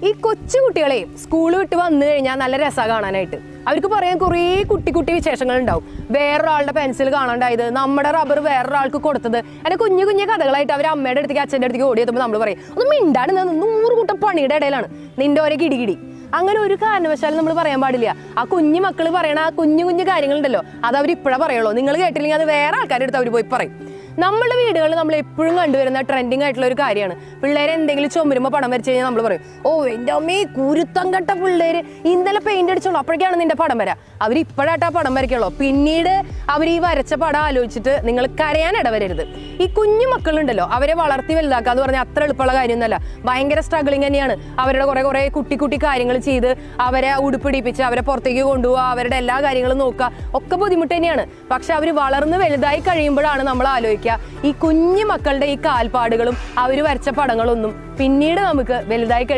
ഈ കൊച്ചു കുട്ടികളെ സ്കൂൾ വിട്ട് വന്നു കഴിഞ്ഞാൽ നല്ല രസമാണ് കാണാനായിട്ട്. അവർക്ക് പറയാൻ കുറേ കുട്ടി കുട്ടി വിശേഷങ്ങൾ ഉണ്ടാവും. വേറൊരാളുടെ പെൻസിൽ കാണാണ്ടായത്, നമ്മുടെ റബ്ബർ വേറൊരാൾക്ക് കൊടുത്തത്, അങ്ങനെ കുഞ്ഞു കുഞ്ഞു കഥകളായിട്ട് അവർ അമ്മയുടെ അടുത്തേക്ക് അച്ഛൻ്റെ അടുത്തേക്ക് ഓടിയെത്തുമ്പോൾ നമ്മൾ പറയും ഒന്നും മിണ്ടാണ്, 100 കൂട്ടം പണിയുടെ ഇടയിലാണ് നിന്റെ ഓരോ കിടികിടി. അങ്ങനെ ഒരു കാരണവശാലും നമ്മൾ പറയാൻ പാടില്ല. ആ കുഞ്ഞു മക്കൾ പറയണ ആ കുഞ്ഞു കുഞ്ഞു കാര്യങ്ങളുണ്ടല്ലോ, അത് അവർ ഇപ്പോഴേ പറയുള്ളൂ. നിങ്ങൾ കേട്ടില്ലെങ്കിൽ അത് വേറെ ആൾക്കാരുടെ അടുത്ത് അവർ പോയി പറയും. നമ്മുടെ വീടുകളിൽ നമ്മൾ എപ്പോഴും കണ്ടുവരുന്ന ട്രെൻഡിങ് ആയിട്ടുള്ള ഒരു കാര്യമാണ്, പിള്ളേരെ എന്തെങ്കിലും ചുമരുമ്പോൾ പടം വരച്ച് കഴിഞ്ഞാൽ നമ്മൾ പറയും ഓ എൻ്റെ അമ്മേ കുരുത്തം കെട്ട പിള്ളേര്, ഇന്നലെ പെയിന്റ് അടിച്ചോളൂ അപ്പോഴേക്കാണ് നിന്റെ പടം വരാ. അവർ ഇപ്പോഴാട്ടാ പടം വരയ്ക്കുള്ളൂ. പിന്നീട് അവർ ഈ വരച്ച പടം ആലോചിച്ചിട്ട് നിങ്ങൾ കരയാൻ ഇടവരരുത്. ഈ കുഞ്ഞു മക്കളുണ്ടല്ലോ, അവരെ വളർത്തി വലുതാക്കുക എന്ന് പറഞ്ഞാൽ അത്ര എളുപ്പമുള്ള കാര്യമൊന്നുമല്ല. ഭയങ്കര സ്ട്രഗിളിങ് തന്നെയാണ്. അവരുടെ കുറെ കുട്ടി കുട്ടി കാര്യങ്ങൾ ചെയ്ത് അവരെ ഉടുപ്പിടിപ്പിച്ച് അവരെ പുറത്തേക്ക് കൊണ്ടുപോകുക, അവരുടെ എല്ലാ കാര്യങ്ങളും നോക്കുക, ഒക്കെ ബുദ്ധിമുട്ട് തന്നെയാണ്. പക്ഷെ അവർ വളർന്ന് വലുതായി കഴിയുമ്പോഴാണ് നമ്മൾ ആലോചിക്കുക ഈ കുഞ്ഞു മക്കളുടെ ഈ കാൽപ്പാടുകളും അവർ വരച്ച പടങ്ങളൊന്നും പിന്നീട് നമുക്ക് വലുതായി